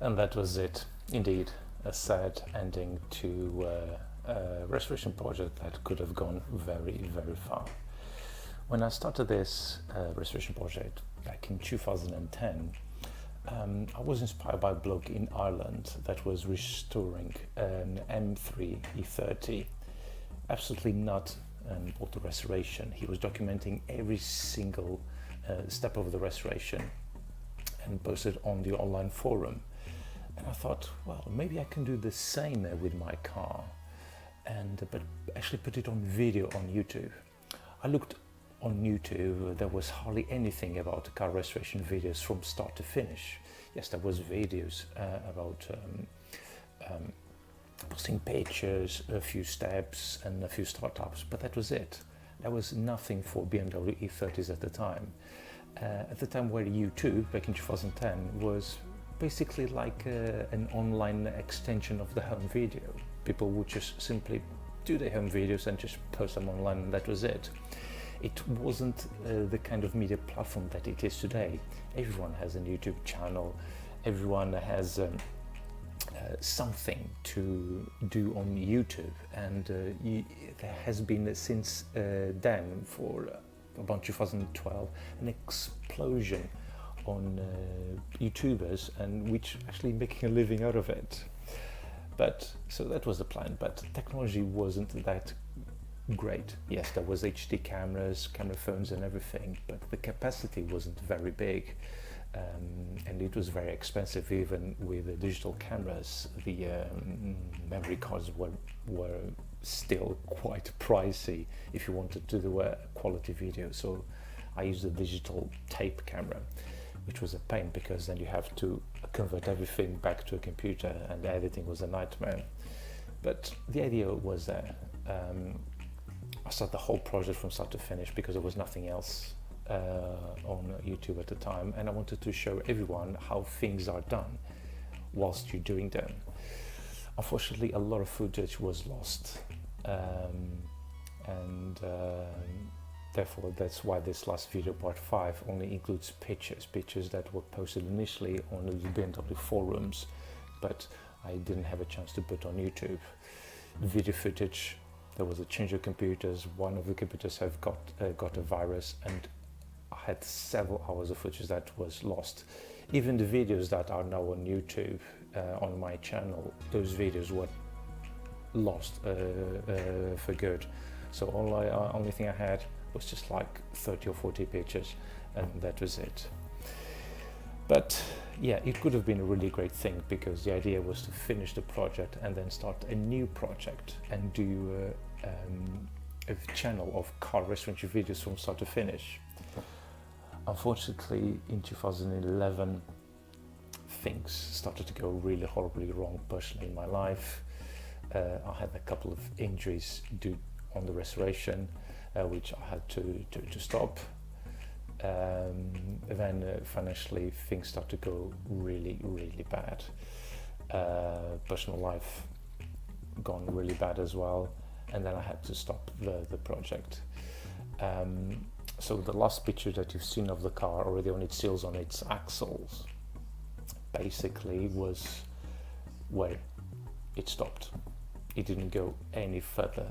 And that was it. Indeed, a sad ending to a restoration project that could have gone very, very far. When I started this restoration project back in 2010, I was inspired by a bloke in Ireland that was restoring an M3 E30. Absolutely not an auto restoration. He was documenting every single step of the restoration and posted on the online forum. And I thought, well, maybe I can do the same with my car, but actually put it on video on YouTube. I looked on YouTube, there was hardly anything about car restoration videos from start to finish. Yes, there was videos about posting pictures, a few steps and a few startups, but that was it. There was nothing for BMW E30s at the time. At the time where YouTube, back in 2010, was basically like an online extension of the home video. People would just simply do their home videos and just post them online, and that was it. It wasn't the kind of media platform that it is today. Everyone has a YouTube channel, everyone has something to do on YouTube, and there has been since then, for about 2012, an explosion on YouTubers, and which actually making a living out of it. But so that was the plan, but technology wasn't that great. Yes, there was HD cameras, camera phones and everything, but the capacity wasn't very big, and it was very expensive. Even with the digital cameras, the memory cards were still quite pricey if you wanted to do a quality video. So I used a digital tape camera, which was a pain because then you have to convert everything back to a computer, and the editing was a nightmare. But the idea was there. I started the whole project from start to finish because there was nothing else on YouTube at the time, and I wanted to show everyone how things are done whilst you're doing them. Unfortunately, a lot of footage was lost, and therefore that's why this last video, part 5, only includes pictures that were posted initially on the BMW forums, but I didn't have a chance to put on YouTube. Video footage, there was a change of computers. One of the computers have got a virus, and I had several hours of footage that was lost. Even the videos that are now on YouTube on my channel, those videos were lost for good. So only thing I had was just like 30 or 40 pictures, and that was it. But yeah, it could have been a really great thing, because the idea was to finish the project and then start a new project and do a channel of car restoration videos from start to finish. Unfortunately, in 2011, things started to go really horribly wrong personally in my life. I had a couple of injuries due on the restoration, which I had to stop. Then financially things start to go really, really bad. Personal life gone really bad as well, and then I had to stop the project. So the last picture that you've seen of the car, already on its seals, on its axles, basically was where it stopped. It didn't go any further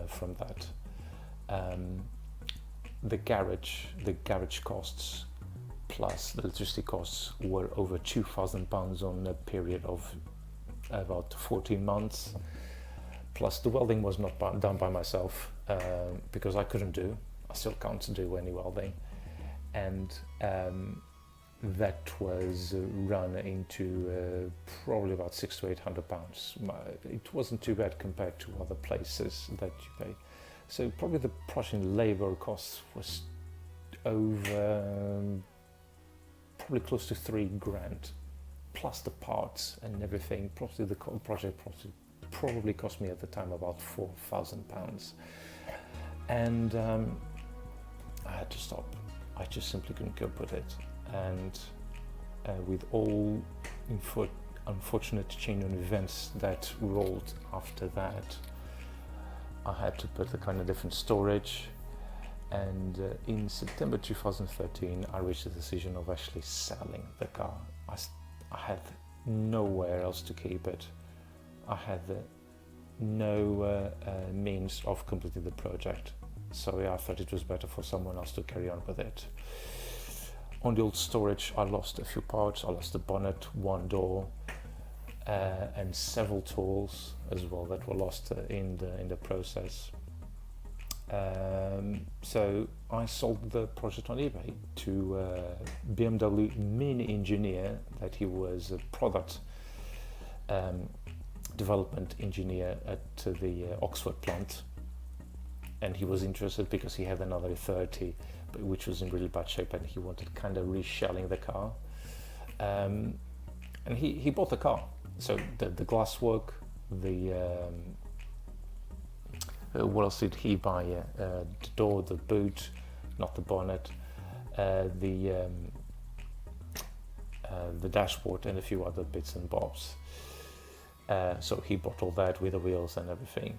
from that. The garage costs plus the electricity costs were over £2,000 on a period of about 14 months. Plus the welding was not done by myself, because I still can't do any welding, and that was run into probably about £600 to £800. It wasn't too bad compared to other places that you pay. So probably the project labour costs was over probably close to £3,000, plus the parts and everything. Probably the project probably cost me at the time about £4,000, and I had to stop. I just simply couldn't cope with it, and with all unfortunate chain of events that rolled after that, I had to put the car in a different storage, and in September 2013 I reached the decision of actually selling the car. I had nowhere else to keep it. I had no means of completing the project, so yeah, I thought it was better for someone else to carry on with it. On the old storage, I lost a few parts. I lost the bonnet, one door, and several tools as well that were lost in the process. So I sold the project on eBay to a BMW Mini engineer, that he was a product development engineer at the Oxford plant, and he was interested because he had another E30 which was in really bad shape, and he wanted kind of reshelling the car, and he bought the car. So the glass work, what else did he buy? The door, the boot, not the bonnet, the dashboard, and a few other bits and bobs. So he bought all that with the wheels and everything.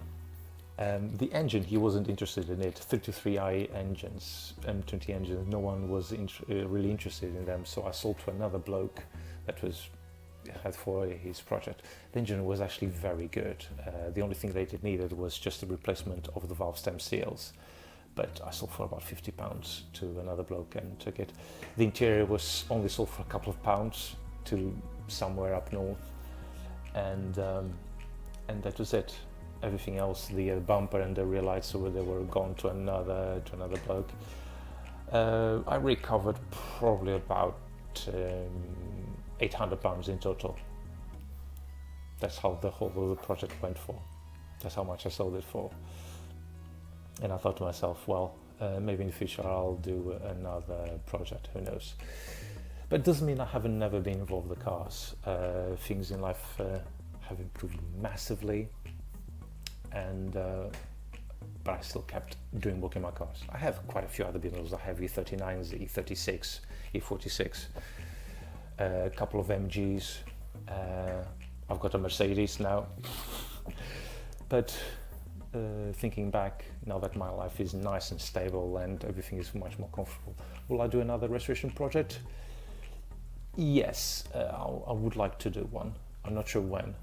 The engine, he wasn't interested in it. 33i engines, M20 engines, no one was really interested in them. So I sold to another bloke that had for his project. The engine was actually very good. The only thing that it needed was just a replacement of the valve stem seals. But I sold for about £50 to another bloke and took it. The interior was only sold for a couple of pounds to somewhere up north, and that was it. Everything else, the bumper and the rear lights, so they were gone to another bloke. I recovered probably about £800 in total. That's how the whole of the project went for. That's how much I sold it for. And I thought to myself, well, maybe in the future I'll do another project, who knows. But it doesn't mean I haven't never been involved with the cars. Things in life have improved massively, and but I still kept doing work in my cars. I have quite a few other BMWs. I have E39s, E36, E46, a couple of MGs. I've got a Mercedes now. But thinking back, now that my life is nice and stable and everything is much more comfortable, will I do another restoration project? Yes, I would like to do one. I'm not sure when.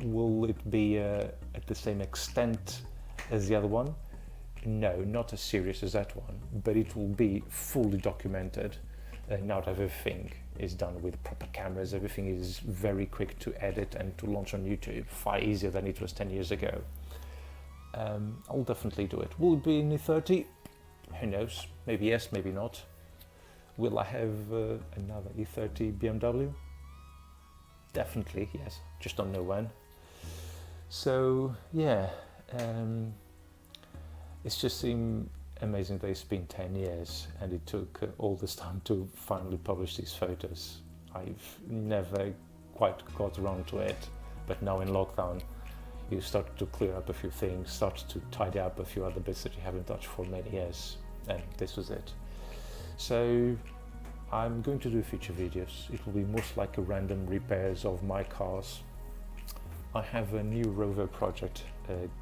Will it be at the same extent as the other one? No, not as serious as that one, but it will be fully documented. Now that everything is done with proper cameras, everything is very quick to edit and to launch on YouTube, far easier than it was 10 years ago. I'll definitely do it. Will it be in E30? Who knows? Maybe yes, maybe not. Will I have another E30 BMW? Definitely, yes. Just don't know when. So, yeah. It's just seemed amazing that it's been 10 years and it took all this time to finally publish these photos. I've never quite got around to it, but now in lockdown you start to clear up a few things, start to tidy up a few other bits that you haven't touched for many years, and this was it. So I'm going to do future videos. It will be most likely random repairs of my cars. I have a new Rover project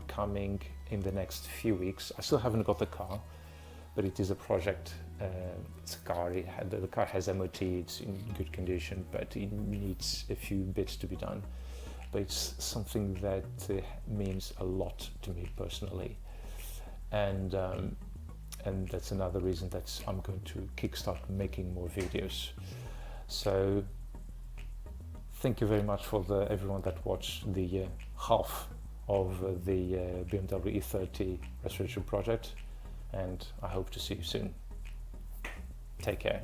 coming in the next few weeks. I still haven't got the car, but it is a project. It's a car. The car has MOT. It's in good condition, but it needs a few bits to be done. But it's something that means a lot to me personally, and that's another reason that I'm going to kickstart making more videos. So thank you very much for everyone that watched the half of the BMW E30 Restoration Project, and I hope to see you soon. Take care.